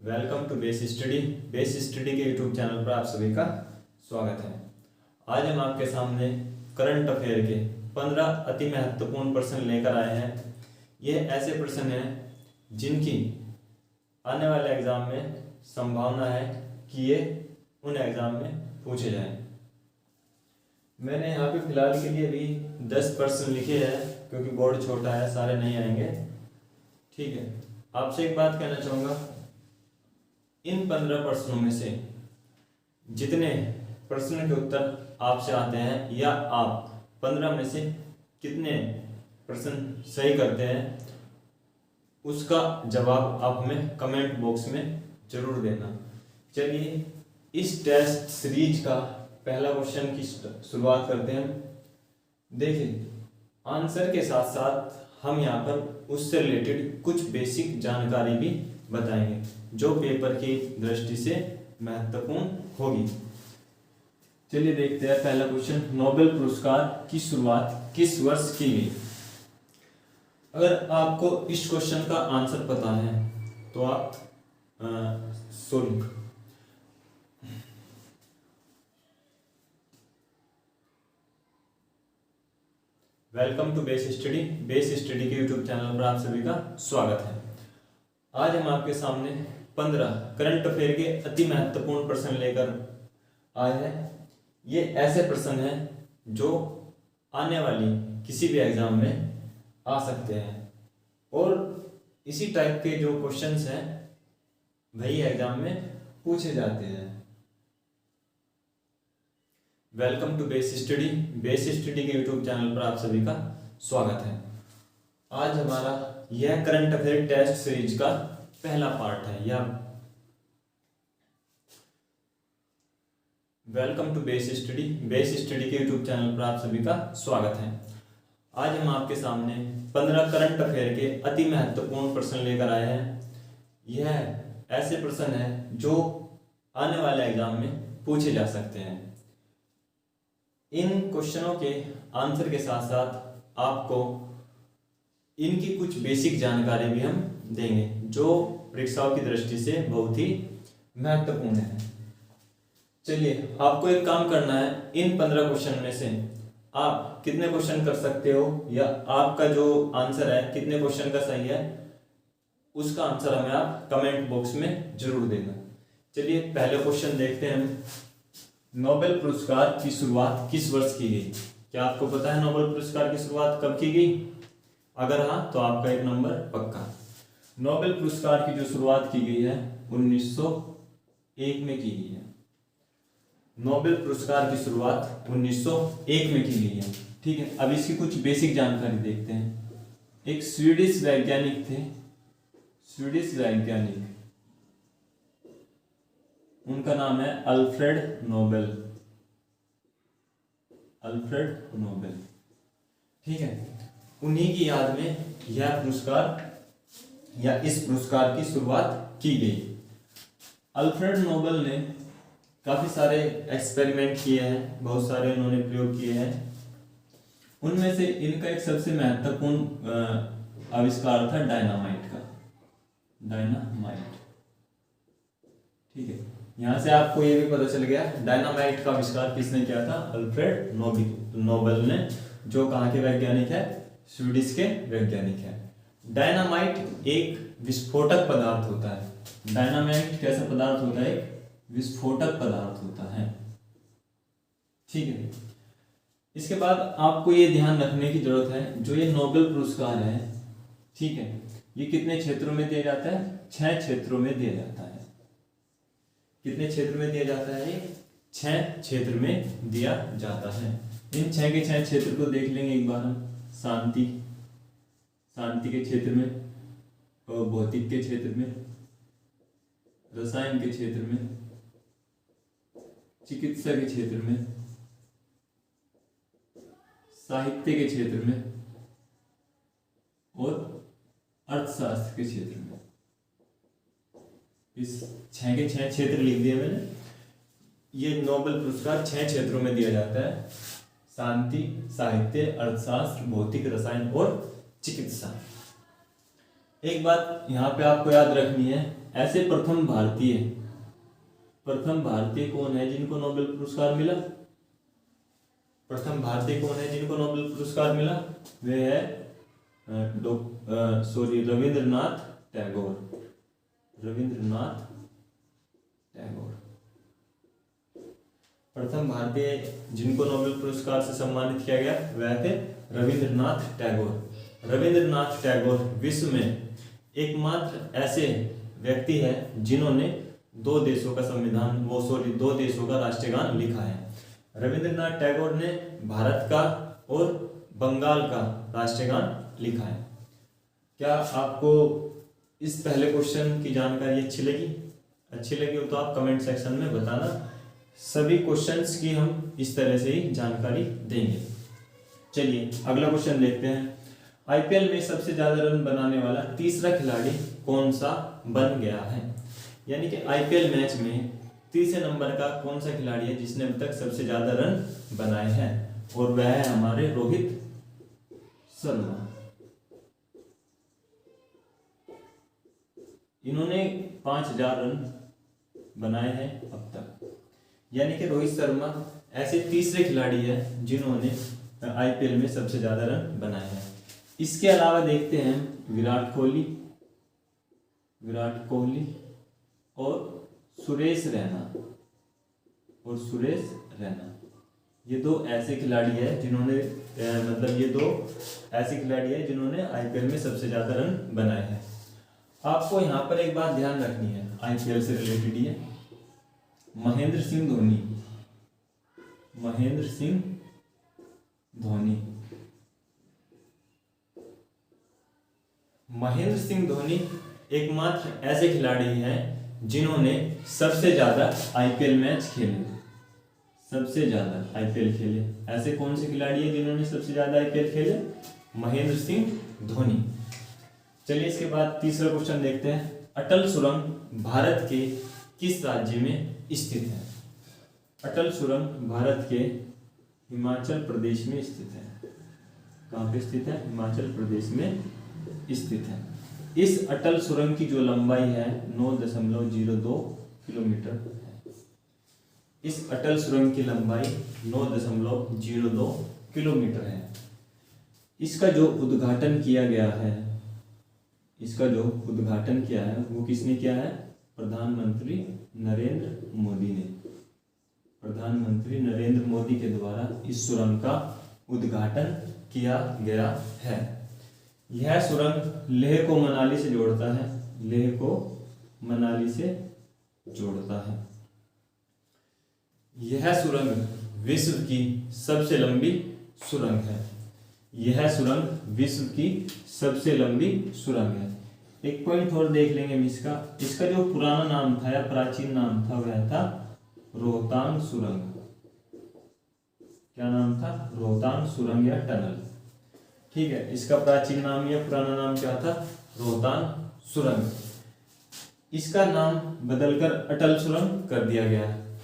Welcome to base study. Base study के YouTube channel पर आप सभी का स्वागत है। आज हम आपके सामने करंट अफेयर के 15 अति महत्वपूर्ण प्रश्न लेकर आए हैं। ये ऐसे प्रश्न हैं जिनकी आने वाले एग्जाम में संभावना है कि ये उन एग्जाम में पूछे जाएं। मैंने यहाँ पे फिलहाल के लिए भी 10 प्रश्न लिखे हैं क्योंकि बोर्ड छोटा है, सारे नहीं आएंगे। ठीक है, आपसे एक बात कहना चाहूँगा, इन 15 प्रश्नों में से जितने प्रश्न के उत्तर आपसे आते हैं या आप 15 में से कितने प्रश्न सही करते हैं, उसका जवाब आप हमें कमेंट बॉक्स में जरूर देना। चलिए इस टेस्ट सीरीज का पहला क्वेश्चन की शुरुआत करते हैं। देखिए, आंसर के साथ साथ हम यहाँ पर उससे रिलेटेड कुछ बेसिक जानकारी भी बताएंगे जो पेपर की दृष्टि से महत्वपूर्ण होगी। चलिए देखते हैं पहला क्वेश्चन। नोबेल पुरस्कार की शुरुआत किस वर्ष की गई? अगर आपको इस क्वेश्चन का आंसर पता है तो आप शुल्क welcome to base study. Base study के यूट्यूब चैनल पर आप सभी का स्वागत है। आज हम आपके सामने 15 करंट अफेयर के अति महत्वपूर्ण प्रश्न लेकर आए हैं। ये ऐसे प्रश्न हैं जो आने वाली किसी भी एग्जाम में आ सकते हैं और इसी टाइप के जो क्वेश्चंस हैं वही एग्जाम में पूछे जाते हैं। Welcome to base study. Base study के यूट्यूब चैनल पर आप सभी का स्वागत है। आज हमारा यह करंट अफेयर टेस्ट सीरीज का पहला पार्ट है। या welcome to base study. Base study के यूट्यूब चैनल पर आप सभी का स्वागत है। आज हम आपके सामने 15 करंट अफेयर के अति महत्वपूर्ण प्रश्न लेकर आए हैं। यह ऐसे प्रश्न हैं जो आने वाले एग्जाम में पूछे जा सकते हैं। इन क्वेश्चनों के आंसर के साथ साथ आपको इनकी कुछ बेसिक जानकारी भी हम देंगे जो परीक्षाओं की दृष्टि से बहुत ही महत्वपूर्ण है। चलिए, आपको एक काम करना है, इन 15 क्वेश्चन में से आप कितने क्वेश्चन कर सकते हो या आपका जो आंसर है कितने क्वेश्चन का सही है, उसका आंसर हमें आप कमेंट बॉक्स में जरूर देना। चलिए पहले क्वेश्चन देखते हैं हम। नोबेल पुरस्कार की शुरुआत किस वर्ष की गई? क्या आपको पता है नोबेल पुरस्कार की शुरुआत कब की गई? अगर हाँ तो आपका एक नंबर पक्का। नोबेल पुरस्कार की जो शुरुआत की गई है 1901 में की गई है। नोबेल पुरस्कार की शुरुआत 1901 में की गई है। ठीक है, अब इसकी कुछ बेसिक जानकारी देखते हैं। एक स्वीडिश वैज्ञानिक थे, स्वीडिश वैज्ञानिक, उनका नाम है अल्फ्रेड नोबेल। अल्फ्रेड नोबेल, ठीक है, उन्हीं की याद में यह पुरस्कार या इस पुरस्कार की शुरुआत की गई। अल्फ्रेड नोबेल ने काफी सारे एक्सपेरिमेंट किए हैं, बहुत सारे उन्होंने प्रयोग किए हैं। उनमें से इनका एक सबसे महत्वपूर्ण आविष्कार था डायनामाइट का। डायनामाइट, ठीक है, यहां से आपको ये भी पता चल गया डायनामाइट का आविष्कार किसने किया था? अल्फ्रेड नोबेल ने, जो कहाँ के वैज्ञानिक है? स्वीडिश के वैज्ञानिक है। डायनामाइट एक विस्फोटक पदार्थ होता है। डायनामाइट कैसा पदार्थ होता है? एक विस्फोटक पदार्थ होता है। ठीक है, इसके बाद आपको ये ध्यान रखने की जरूरत है, जो ये नोबेल पुरस्कार है, ठीक है, ये कितने क्षेत्रों में दिया जाता है? 6 क्षेत्रों में दिया जाता है। कितने क्षेत्र में दिया जाता है? 6 क्षेत्र में दिया जाता है। इन 6 के 6 क्षेत्र को देख लेंगे एक बार हम। शांति के क्षेत्र में, और भौतिक के क्षेत्र में, रसायन के क्षेत्र में, चिकित्सा के क्षेत्र में, साहित्य के क्षेत्र में और अर्थशास्त्र के क्षेत्र में। इस 6 के 6 क्षेत्र लिख दिए मैंने। ये नोबेल पुरस्कार 6 क्षेत्रों में दिया जाता है: शांति, साहित्य, अर्थशास्त्र, भौतिक, रसायन और चिकित्सा। एक बात यहाँ पे आपको याद रखनी है, ऐसे प्रथम भारतीय कौन है जिनको नोबेल पुरस्कार मिला? प्रथम भारतीय कौन है जिनको नोबेल पुरस्कार मिला? वे है रविंद्रनाथ टैगोर। प्रथम भारतीय जिनको नोबेल पुरस्कार से सम्मानित किया गया वह थे रविंद्रनाथ टैगोर। रविंद्रनाथ टैगोर विश्व में एकमात्र ऐसे व्यक्ति है जिन्होंने दो देशों का राष्ट्रगान लिखा है। रविंद्रनाथ टैगोर ने भारत का और बंगाल का राष्ट्रगान लिखा है। क्या आपको इस पहले क्वेश्चन की जानकारी अच्छी लगी हो तो आप कमेंट सेक्शन में बताना। सभी क्वेश्चंस की हम इस तरह से ही जानकारी देंगे। चलिए अगला क्वेश्चन देखते हैं। आईपीएल में सबसे ज्यादा रन बनाने वाला तीसरा खिलाड़ी कौन सा बन गया है? यानी कि आईपीएल मैच में तीसरे नंबर का कौन सा खिलाड़ी है जिसने अब तक सबसे ज्यादा रन बनाए हैं? और वह है हमारे रोहित शर्मा। इन्होंने 5000 रन बनाए हैं अब तक। यानी कि रोहित शर्मा ऐसे तीसरे खिलाड़ी है जिन्होंने आईपीएल में सबसे ज्यादा रन बनाए हैं। इसके अलावा देखते हैं विराट कोहली और सुरेश रैना। ये दो ऐसे खिलाड़ी है जिन्होंने आईपीएल में सबसे ज्यादा रन बनाए हैं। आपको यहाँ पर एक बात ध्यान रखनी है, आईपीएल से रिलेटेड ही है। महेंद्र सिंह धोनी एकमात्र ऐसे खिलाड़ी हैं जिन्होंने सबसे ज्यादा आईपीएल मैच खेले। ऐसे कौन से खिलाड़ी हैं जिन्होंने सबसे ज्यादा आईपीएल खेले? महेंद्र सिंह धोनी। चलिए इसके बाद तीसरा क्वेश्चन देखते हैं। अटल सुरंग भारत के किस राज्य में स्थित है? अटल सुरंग भारत के हिमाचल प्रदेश में स्थित है। कहाँ पे स्थित है? हिमाचल प्रदेश में स्थित है। इस अटल सुरंग की जो लंबाई है 9.02 किलोमीटर है। इस अटल सुरंग की लंबाई 9.02 किलोमीटर है। इसका जो उद्घाटन किया है वो किसने किया है? प्रधानमंत्री नरेंद्र मोदी के द्वारा इस सुरंग का उद्घाटन किया गया है। यह सुरंग लेह को मनाली से जोड़ता है। यह सुरंग विश्व की सबसे लंबी सुरंग है। एक पॉइंट और देख लेंगे इसका जो पुराना नाम था या प्राचीन नाम था वह था रोहतांग सुरंग। क्या नाम था? रोहतांग सुरंग या टनल। ठीक है, इसका प्राचीन नाम या पुराना नाम क्या था? रोहतांग सुरंग। इसका नाम बदलकर अटल सुरंग कर दिया गया है।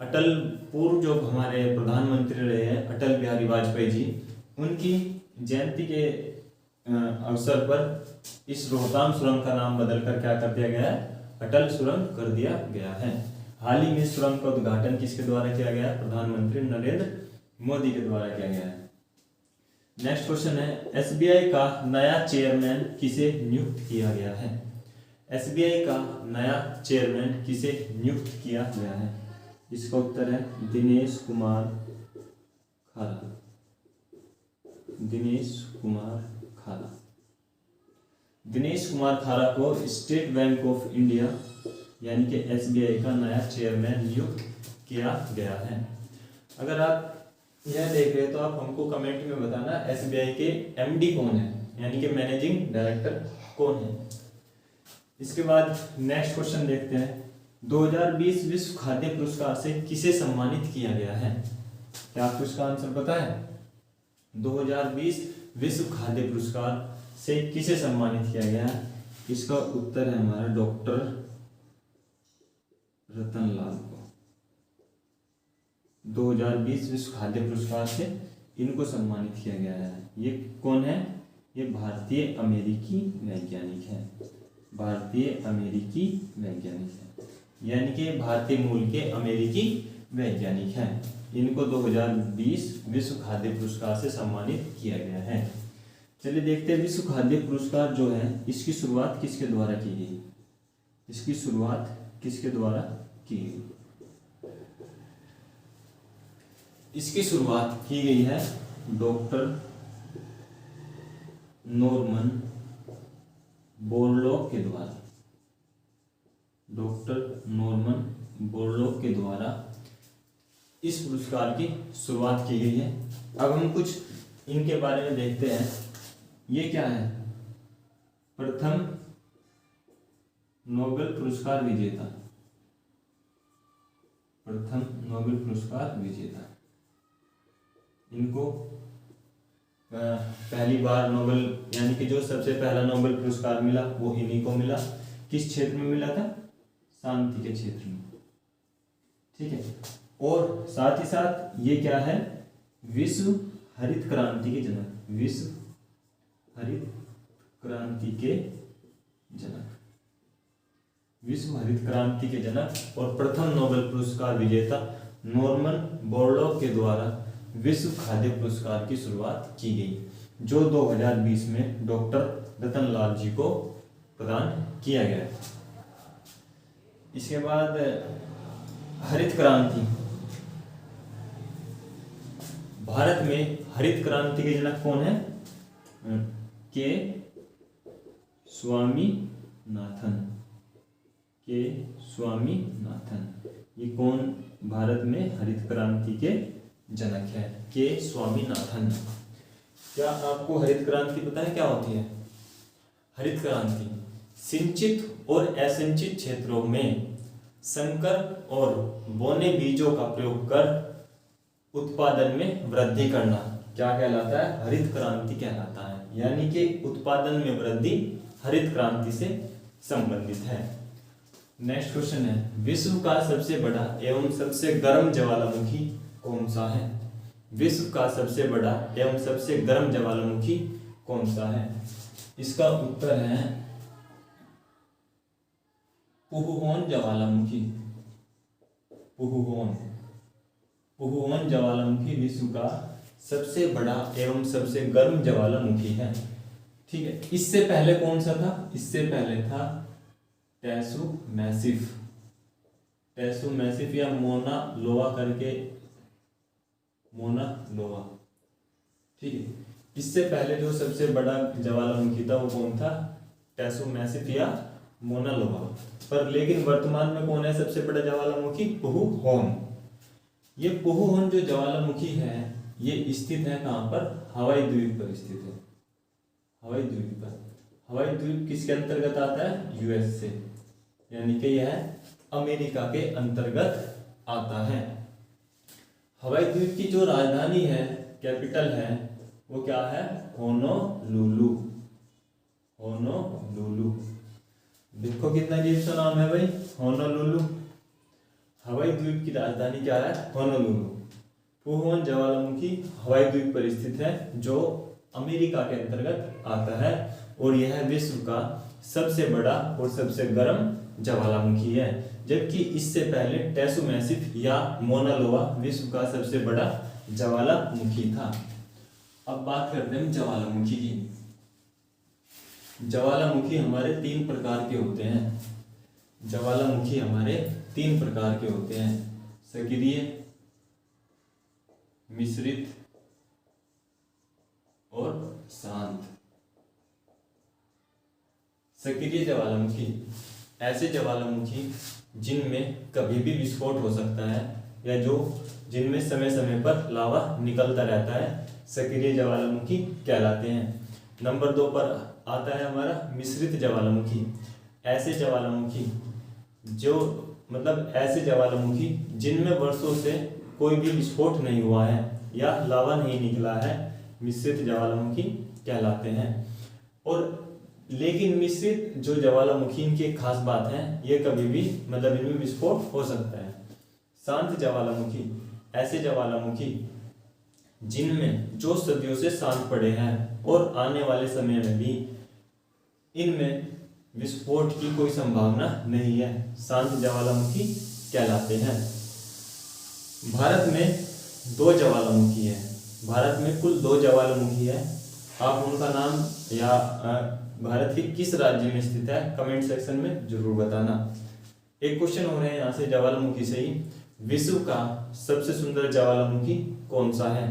अटल पूर्व जो हमारे प्रधानमंत्री रहे हैं अटल बिहारी वाजपेयी जी, उनकी जयंती के अवसर पर इस रोहतांग सुरंग का नाम बदलकर क्या कर दिया गया है? अटल सुरंग कर दिया गया है। हाल ही में सुरंग का उद्घाटन किसके द्वारा किया गया? प्रधानमंत्री नरेंद्र मोदी के द्वारा किया गया है। नेक्स्ट क्वेश्चन है, एसबीआई का नया चेयरमैन किसे नियुक्त किया गया है? एसबीआई का नया चेयरमैन किसे नियुक्त किया गया है? इसका उत्तर है दिनेश कुमार खारा। दिनेश कुमार खारा को स्टेट बैंक ऑफ इंडिया यानी कि एसबीआई का नया चेयरमैन नियुक्त किया गया है। अगर आप यह देख रहे हैं तो आप हमको कमेंट में बताना एसबीआई के एमडी कौन है, यानी कि मैनेजिंग डायरेक्टर कौन है। इसके बाद नेक्स्ट क्वेश्चन देखते हैं। 2020 विश्व खाद्य पुरस्कार से किसे सम्मानित किया गया है? क्या आपको इसका आंसर पता है? 2020 विश्व खाद्य पुरस्कार से किसे सम्मानित किया गया है? इसका उत्तर है हमारा डॉक्टर रतनलाल को। 2020 विश्व खाद्य पुरस्कार से इनको सम्मानित किया गया है। ये कौन है? ये भारतीय अमेरिकी वैज्ञानिक हैं, भारतीय अमेरिकी वैज्ञानिक हैं, यानी कि भारतीय मूल के अमेरिकी वैज्ञानिक हैं। इनको 2020 विश्व खाद्य पुरस्कार से सम्मानित किया गया है। चलिए देखते हैं विश्व खाद्य पुरस्कार जो है इसकी शुरुआत किसके द्वारा की गई, इसकी शुरुआत किसके द्वारा की गई। इसकी शुरुआत की गई है डॉक्टर नॉर्मन बोरलॉग के द्वारा, डॉक्टर नॉर्मन बोरलॉग के द्वारा इस पुरस्कार की शुरुआत की गई है। अब हम कुछ इनके बारे में देखते हैं। ये क्या है, प्रथम नोबेल पुरस्कार विजेता, प्रथम नोबेल पुरस्कार विजेता। इनको पहली बार नोबेल यानी कि जो सबसे पहला नोबेल पुरस्कार मिला वो इन्हीं को मिला। किस क्षेत्र में मिला था, शांति के क्षेत्र में, ठीक है। और साथ ही साथ ये क्या है, विश्व हरित क्रांति के जनक, विश्व हरित क्रांति के जनक, विश्व हरित क्रांति के जनक और प्रथम नोबेल पुरस्कार विजेता नॉर्मन बोरलॉग के द्वारा विश्व खाद्य पुरस्कार की शुरुआत की गई, जो 2020 में डॉक्टर रतनलाल जी को प्रदान किया गया। इसके बाद हरित क्रांति, भारत में हरित क्रांति के जनक कौन है, के स्वामीनाथन, के स्वामीनाथन। ये कौन भारत में हरित क्रांति के जनक है, के स्वामीनाथन। क्या आपको हरित क्रांति पता है क्या होती है? हरित क्रांति सिंचित और असिंचित क्षेत्रों में संकर और बोने बीजों का प्रयोग कर उत्पादन में वृद्धि करना क्या कहलाता है, हरित क्रांति कहलाता है। यानी कि उत्पादन में वृद्धि हरित क्रांति से संबंधित है। नेक्स्ट क्वेश्चन है, विश्व का सबसे बड़ा एवं सबसे गर्म ज्वालामुखी कौन सा है? विश्व का सबसे बड़ा एवं सबसे गर्म ज्वालामुखी कौन सा है? इसका उत्तर है पुहुहोन ज्वालामुखी। पुहुहोन, पुहुहोन ज्वालामुखी विश्व का सबसे बड़ा एवं सबसे गर्म ज्वालामुखी है, ठीक है। इससे पहले कौन सा था? इससे पहले था टैसू मैसिफ, टैसू मैसिफ या मोना लोआ करके, मोना लोआ, ठीक है। इससे पहले जो सबसे बड़ा ज्वालामुखी था वो कौन था? टैसू मैसिफ या मोना लोआ। पर लेकिन वर्तमान में कौन है सबसे बड़ा ज्वालामुखी? पुहुहोन। ये पुहुहोन जो ज्वालामुखी है ये स्थित है कहाँ पर? हवाई द्वीप पर स्थित है, हवाई द्वीप पर। हवाई द्वीप किसके अंतर्गत आता है? यूएस से, यानी कि यह अमेरिका के अंतर्गत आता है। हवाई द्वीप की जो राजधानी है, कैपिटल है, वो क्या है? Honolulu, Honolulu. देखो कितना अजीब सा नाम है भाई, होनोलुलु। हवाई द्वीप की राजधानी क्या है? होनोलुलु। पुहुहोन ज्वालामुखी हवाई द्वीप पर स्थित है जो अमेरिका के अंतर्गत आता है और यह विश्व का सबसे बड़ा और सबसे गर्म ज्वालामुखी है। जबकि इससे पहले टैसू मैसिफ या मोना लोआ विश्व का सबसे बड़ा ज्वालामुखी था। अब बात करते हैं ज्वालामुखी की। ज्वालामुखी हमारे 3 प्रकार के होते हैं। ज्वालामुखी हमारे 3 प्रकार के होते हैं, सक्रिय, मिश्रित और शांत। सक्रिय ज्वालामुखी ऐसे ज्वालामुखी जिनमें कभी भी विस्फोट हो सकता है या जो जिनमें समय समय पर लावा निकलता रहता है, सक्रिय ज्वालामुखी कहलाते हैं। नंबर 2 पर आता है हमारा मिश्रित ज्वालामुखी। ऐसे ज्वालामुखी जो मतलब ऐसे ज्वालामुखी जिनमें वर्षों से कोई भी विस्फोट नहीं हुआ है या लावा नहीं निकला है, मिश्रित ज्वालामुखी कहलाते हैं। और लेकिन मिश्रित जो ज्वालामुखी इनकी खास बात है, ये कभी भी मतलब इनमें विस्फोट हो सकता है। शांत ज्वालामुखी ऐसे ज्वालामुखी जिनमें जो सदियों से शांत पड़े हैं और आने वाले समय में भी इनमें विस्फोट की कोई संभावना नहीं है, शांत ज्वालामुखी कहलाते हैं। भारत में 2 ज्वालामुखी है, भारत में कुल 2 ज्वालामुखी है। आप उनका नाम या भारत के किस राज्य में स्थित है कमेंट सेक्शन में जरूर बताना। एक क्वेश्चन हो रहे हैं यहाँ से ज्वालामुखी से ही, विश्व का सबसे सुंदर ज्वालामुखी कौन सा है?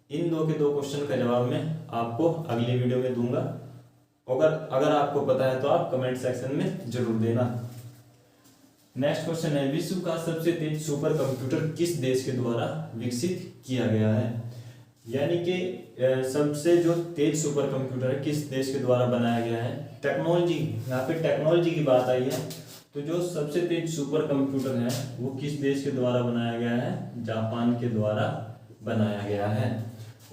इन 2 क्वेश्चन का जवाब मैं आपको अगली वीडियो में दूंगा। अगर आपको पता है तो आप कमेंट सेक्शन में जरूर देना। नेक्स्ट क्वेश्चन है, विश्व का सबसे तेज सुपर कंप्यूटर किस देश के द्वारा विकसित किया गया है? यानी कि सबसे जो तेज सुपर कंप्यूटर है किस देश के द्वारा बनाया गया है? टेक्नोलॉजी, यहाँ पे टेक्नोलॉजी की बात आई है, तो जो सबसे तेज सुपर कंप्यूटर है वो किस देश के द्वारा बनाया गया है? जापान के द्वारा बनाया गया है।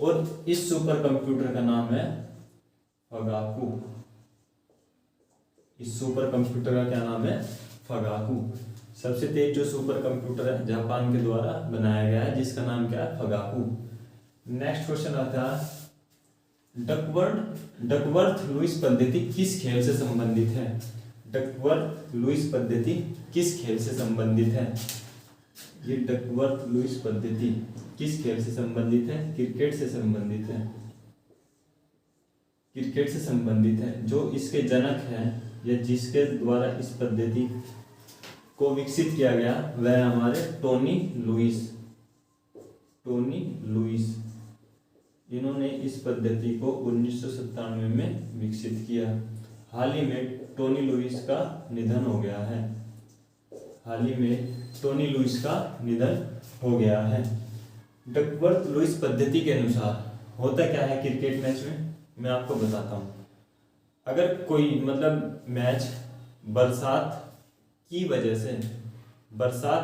और इस सुपर कंप्यूटर का नाम है फगाकू। इस सुपर कंप्यूटर का क्या नाम है? फगाकू। सबसे तेज जो सुपर कंप्यूटर है जापान के द्वारा बनाया गया है, जिसका नाम क्या है? फगाकू। नेक्स्ट क्वेश्चन आता है, डकवर्थ लुईस पद्धति किस खेल से संबंधित है? डकवर्थ लुईस पद्धति किस खेल से संबंधित है? ये डकवर्थ लुईस पद्धति किस खेल से संबंधित है? क्रिकेट से संबंधित है, क्रिकेट से संबंधित है। जो इसके जनक हैं या जिसके द्वारा इस पद्धति को विकसित किया गया वह हमारे टोनी लुईस। इन्होंने इस पद्धति को 1997 में विकसित किया। हाल ही में टोनी लुईस का निधन हो गया है। डकवर्थ लुईस पद्धति के अनुसार होता क्या है क्रिकेट मैच में, मैं आपको बताता हूँ। अगर कोई मैच बरसात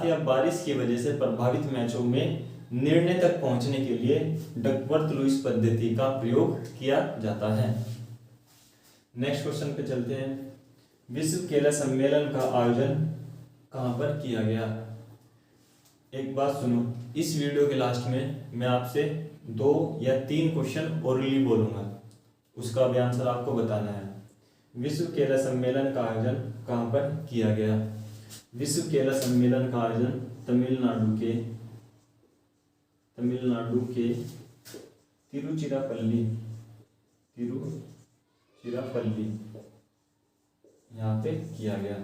या बारिश की वजह से प्रभावित मैचों में निर्णय तक पहुंचने के लिए डकवर्थ लुईस पद्धति का प्रयोग किया जाता है। नेक्स्ट क्वेश्चन पे चलते हैं, विश्व खेल सम्मेलन का आयोजन कहां पर किया गया? एक बात सुनो, इस वीडियो के लास्ट में मैं आपसे 2 या 3 क्वेश्चन ओरली बोलूंगा, उसका भी आंसर आपको बताना है। विश्व खेल सम्मेलन का आयोजन कहां पर किया गया? विश्व खेल सम्मेलन का आयोजन तमिलनाडु के तिरुचिरापल्ली यहाँ पे किया गया।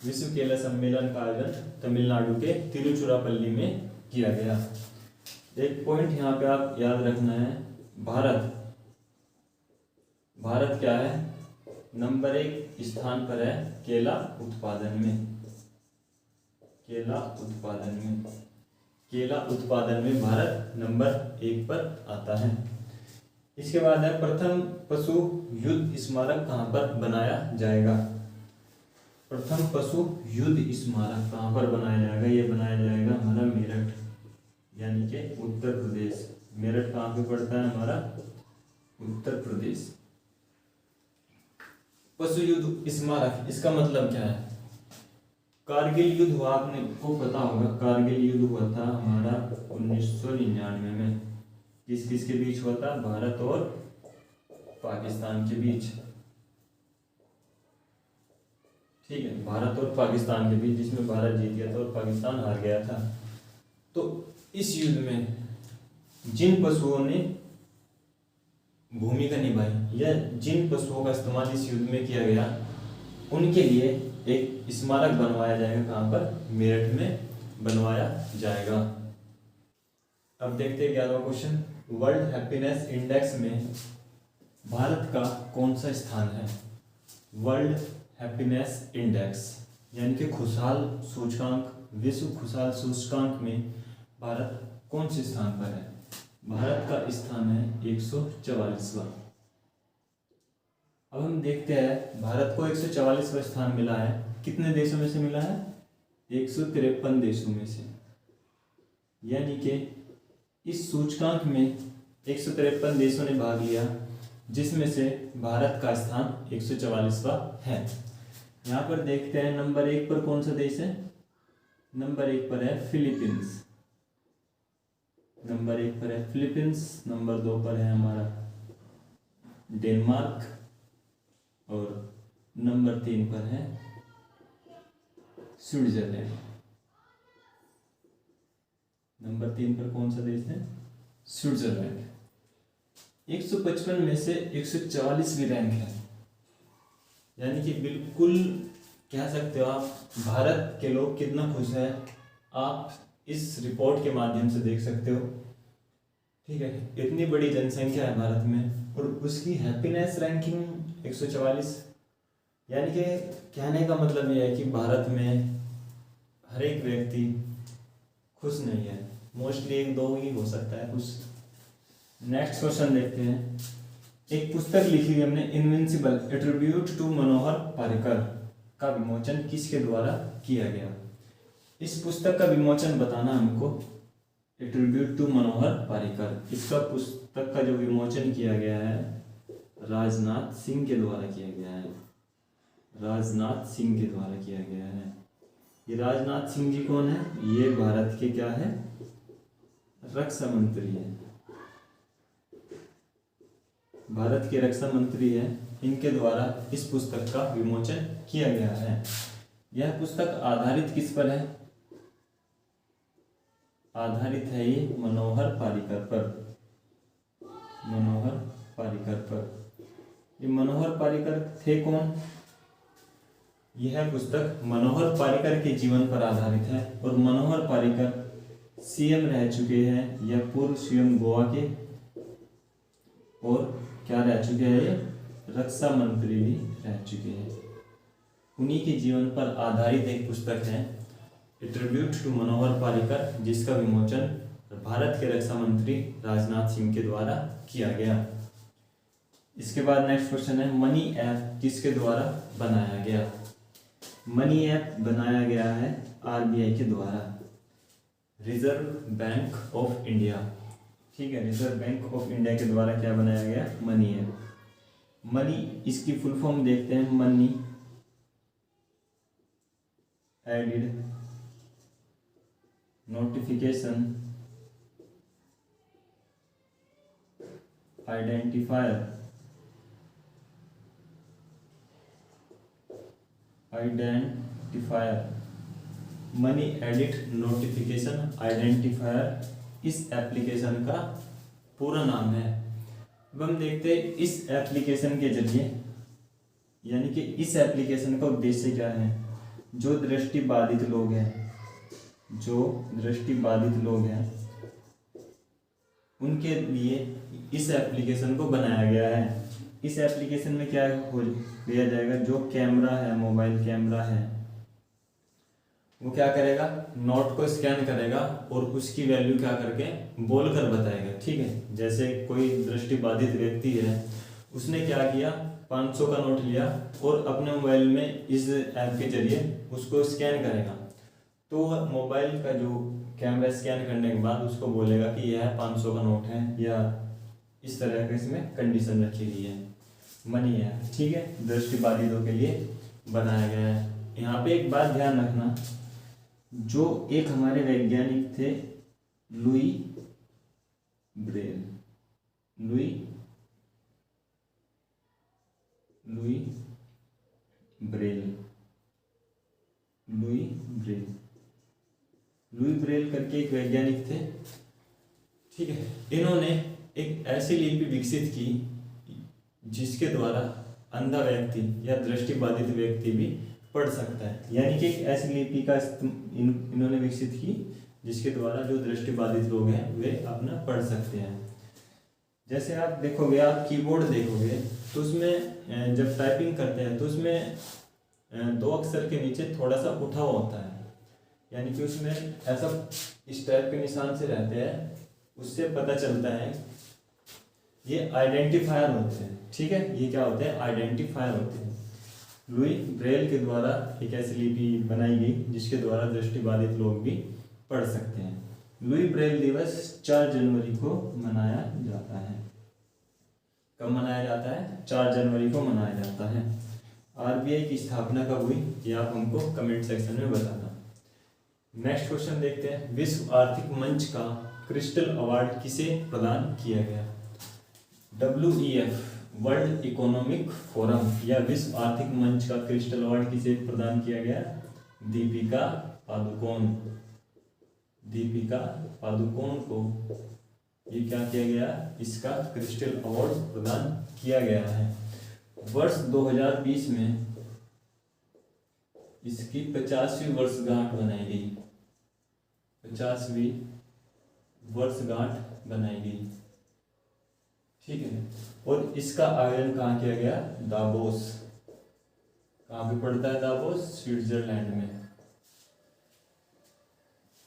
विश्व खेल सम्मेलन का आयोजन तमिलनाडु के तिरुचिरापल्ली में किया गया। एक पॉइंट यहाँ पे आप याद रखना है, भारत क्या है? नंबर 1 स्थान पर है केला उत्पादन में भारत नंबर 1 पर आता है। इसके बाद है, प्रथम पशु युद्ध स्मारक कहां पर बनाया जाएगा? प्रथम पशु युद्ध स्मारक कहां पर बनाया जाएगा? ये बनाया जाएगा हमारा मेरठ, यानी कि उत्तर प्रदेश। मेरठ कहां पे पड़ता है? हमारा उत्तर प्रदेश। पशु युद्ध स्मारक, इसका मतलब क्या है? कारगिल युद्ध हुआ, आपने को पता होगा, कारगिल युद्ध हुआ था हमारा 1999 में। किस के बीच हुआ था? भारत और पाकिस्तान के बीच। ठीक है, भारत और पाकिस्तान के बीच, जिसमें भारत जीत गया था और पाकिस्तान हार गया था। तो इस युद्ध में जिन पशुओं ने भूमिका निभाई या जिन पशुओं का इस्तेमाल इस युद्ध में किया गया, उनके लिए एक स्मारक बनवाया जाएगा। कहां पर? मेरठ में बनवाया जाएगा। अब देखते हैं 11वां क्वेश्चन, वर्ल्ड हैप्पीनेस इंडेक्स में भारत का कौन सा स्थान है? वर्ल्ड हैप्पीनेस इंडेक्स यानी कि खुशहाल सूचकांक, विश्व खुशहाल सूचकांक में भारत कौन से स्थान पर है? भारत का स्थान है 144वां। अब हम देखते हैं, भारत को 144वां स्थान मिला है, कितने देशों में से मिला है? 153 देशों में से। यानी कि इस सूचकांक में 153 देशों ने भाग लिया, जिसमें से भारत का स्थान 144वां है। यहाँ पर देखते हैं नंबर 1 पर कौन सा देश है? नंबर 1 पर है फिलीपींस। नंबर 2 पर है हमारा डेनमार्क, और नंबर 3 पर है स्विट्जरलैंड। नंबर 3 पर कौन सा देश है? स्विट्जरलैंड। 155 में से 144वीं रैंक है, यानी कि बिल्कुल कह सकते हो आप भारत के लोग कितना खुश है, आप इस रिपोर्ट के माध्यम से देख सकते हो। ठीक है, इतनी बड़ी जनसंख्या है भारत में और उसकी हैप्पीनेस रैंकिंग 144, यानी कि कहने का मतलब यह है कि भारत में हर एक व्यक्ति खुश नहीं है, मोस्टली 1-2 ही हो सकता है खुश। नेक्स्ट क्वेश्चन देखते हैं। एक पुस्तक लिखी हुई हमने, इनविंसिबल, ए ट्रिब्यूट टू मनोहर पारिकर, का विमोचन किसके द्वारा किया गया? इस पुस्तक का विमोचन बताना हमको। ए ट्रिब्यूट टू मनोहर पारिकर, इसका पुस्तक का जो विमोचन किया गया है राजनाथ सिंह के द्वारा किया गया है। राजनाथ सिंह के द्वारा किया गया है। ये राजनाथ सिंह जी कौन है? ये भारत के क्या है? रक्षा मंत्री है, भारत के रक्षा मंत्री है। इनके द्वारा इस पुस्तक का विमोचन किया गया है। यह पुस्तक आधारित किस पर है? आधारित है ये मनोहर पारिकर पर। मनोहर पारिकर पर। ये मनोहर पारिकर थे कौन? यह पुस्तक मनोहर पारिकर के जीवन पर आधारित है और मनोहर पारिकर सीएम रह चुके हैं, यह पूर्व सीएम गोवा के, और क्या रह चुके हैं? ये रक्षा मंत्री भी रह चुके हैं। उन्हीं के जीवन पर आधारित एक पुस्तक है, ए ट्रिब्यूट टू मनोहर पारिकर, जिसका विमोचन भारत के रक्षा मंत्री राजनाथ सिंह के द्वारा किया गया। इसके बाद नेक्स्ट क्वेश्चन है, मनी ऐप किसके द्वारा बनाया गया? मनी ऐप बनाया गया है आरबीआई के द्वारा, रिजर्व बैंक ऑफ इंडिया। ठीक है, रिजर्व बैंक ऑफ इंडिया के द्वारा क्या बनाया गया? MANI app. मनी, इसकी फुल फॉर्म देखते हैं। MANI aided notification identifier, MANI edit notification identifier इस एप्लीकेशन का पूरा नाम है। अब हम देखते हैं इस एप्लीकेशन के जरिए, यानी कि इस एप्लीकेशन का उद्देश्य क्या है? जो दृष्टिबाधित लोग हैं, जो दृष्टिबाधित लोग हैं उनके लिए इस एप्लीकेशन को बनाया गया है। इस एप्लीकेशन में क्या हो दिया जाएगा? जो कैमरा है, मोबाइल कैमरा है, वो क्या करेगा? नोट को स्कैन करेगा और उसकी वैल्यू क्या करके बोल कर बताएगा। ठीक है, जैसे कोई दृष्टिबाधित व्यक्ति है, उसने क्या किया? 500 का नोट लिया और अपने मोबाइल में इस ऐप के जरिए उसको स्कैन करेगा, तो मोबाइल का जो कैमरा स्कैन करने के बाद उसको बोलेगा कि यह 500 का नोट है, या इस तरह का इसमें कंडीशन रखी गई है। मनी है, ठीक है, दृष्टिबाधितों के लिए बनाया गया है। यहाँ पे एक बात ध्यान रखना, जो एक हमारे वैज्ञानिक थे लुई ब्रेल, लुई ब्रेल करके एक वैज्ञानिक थे। ठीक है, इन्होंने एक ऐसी लिपि विकसित की जिसके द्वारा अंधा व्यक्ति या दृष्टिबाधित व्यक्ति भी पढ़ सकता है। यानी कि एक ऐसी लिपि का इन्होंने विकसित की जिसके द्वारा जो दृष्टिबाधित लोग हैं वे अपना पढ़ सकते हैं। जैसे आप देखोगे, आप कीबोर्ड देखोगे तो उसमें जब टाइपिंग करते हैं तो उसमें 2 अक्षर के नीचे थोड़ा सा उठा हुआ होता है, यानी कि उसमें ऐसा इस टाइप के निशान से रहते हैं, उससे पता चलता है ये आइडेंटिफायर होते हैं। ठीक है, ये क्या होते हैं? आइडेंटिफायर होते हैं। लुई ब्रेल के द्वारा एक ऐसी लिपि बनाई गई जिसके द्वारा दृष्टिबाधित लोग भी पढ़ सकते हैं। लुई ब्रेल दिवस 4 जनवरी को मनाया जाता है। कब मनाया जाता है? 4 जनवरी को मनाया जाता है। आरबीआई की स्थापना कब हुई, ये आप हमको कमेंट सेक्शन में बताना। नेक्स्ट क्वेश्चन देखते हैं, विश्व आर्थिक मंच का क्रिस्टल अवार्ड किसे प्रदान किया गया? WEF वर्ल्ड इकोनॉमिक फोरम या विश्व आर्थिक मंच का क्रिस्टल अवार्ड किसे प्रदान किया गया? दीपिका पादुकोण। दीपिका पादुकोण को ये क्या किया गया? इसका क्रिस्टल अवार्ड प्रदान किया गया है। वर्ष 2020 में इसकी 50वीं वर्षगांठ बनाई गई। 50वीं वर्षगांठ बनाई गई, ठीक है। और इसका आयोजन कहाँ किया गया? दावोस। कहाँ पे पड़ता है दावोस? स्विट्जरलैंड में।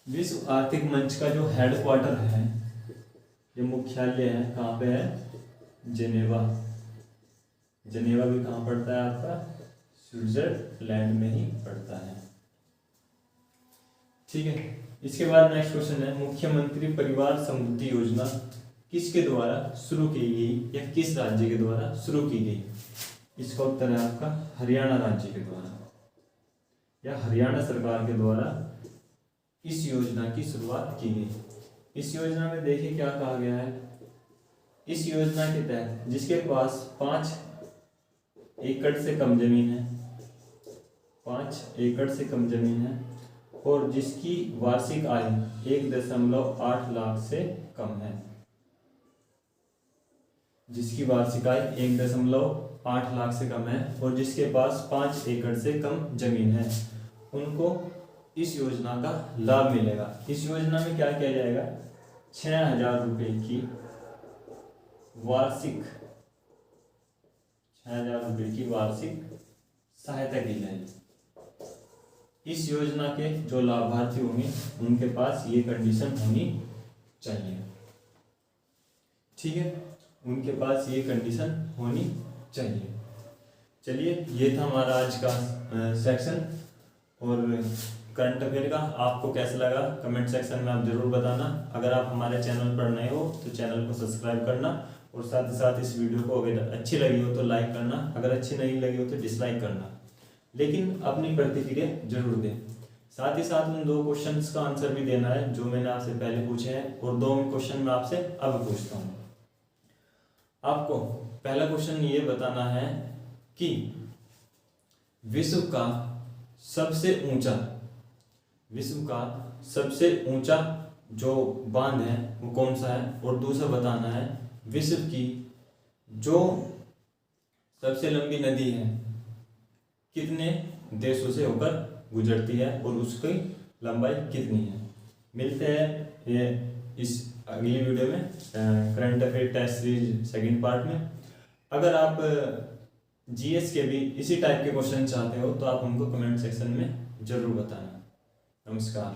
विश्व आर्थिक मंच का जो हेडक्वार्टर है, जो मुख्यालय है, कहाँ पे है? जेनेवा। जेनेवा भी कहाँ पड़ता है आपका? स्विट्जरलैंड में ही पड़ता है, ठीक है। इसके बाद नेक्स्ट क्वेश्चन है, मुख्यमंत्री परिवार समृद्धि योजना किसके द्वारा शुरू की गई या किस राज्य के द्वारा शुरू की गई? इसका उत्तर है आपका हरियाणा राज्य के द्वारा या हरियाणा सरकार के द्वारा इस योजना की शुरुआत की गई। इस योजना में देखिए क्या कहा गया है। इस योजना के तहत जिसके पास 5 एकड़ से कम जमीन है, 5 एकड़ से कम जमीन है और जिसकी वार्षिक आय 1.8 लाख से कम है, जिसकी वार्षिक आय 1.8 लाख से कम है और जिसके पास 5 एकड़ से कम जमीन है, उनको इस योजना का लाभ मिलेगा। इस योजना में क्या किया जाएगा? 6,000 रुपये की वार्षिक 6,000 रुपये की वार्षिक सहायता की जाएगी। इस योजना के जो लाभार्थी होंगे उनके पास ये कंडीशन होनी चाहिए, ठीक है। उनके पास ये कंडीशन होनी चाहिए। चलिए, ये था हमारा आज का सेक्शन और करंट अफेयर का। आपको कैसा लगा कमेंट सेक्शन में आप जरूर बताना। अगर आप हमारे चैनल पर नए हो तो चैनल को सब्सक्राइब करना और साथ ही साथ इस वीडियो को अगर अच्छी लगी हो तो लाइक करना, अगर अच्छी नहीं लगी हो तो डिसलाइक करना, लेकिन अपनी प्रतिक्रिया जरूर दें। साथ ही साथ उन 2 क्वेश्चंस का आंसर भी देना है जो मैंने आपसे पहले पूछे हैं और 2 क्वेश्चन मैं आपसे अब पूछता हूँ। आपको पहला क्वेश्चन ये बताना है कि विश्व का सबसे ऊंचा जो बांध है वो कौन सा है, और दूसरा बताना है विश्व की जो सबसे लंबी नदी है कितने देशों से होकर गुजरती है और उसकी लंबाई कितनी है। मिलते हैं ये इस अगली वीडियो में current affair test series second part में। अगर आप जीएस के भी इसी टाइप के क्वेश्चन चाहते हो तो आप हमको कमेंट सेक्शन में जरूर बताना। नमस्कार।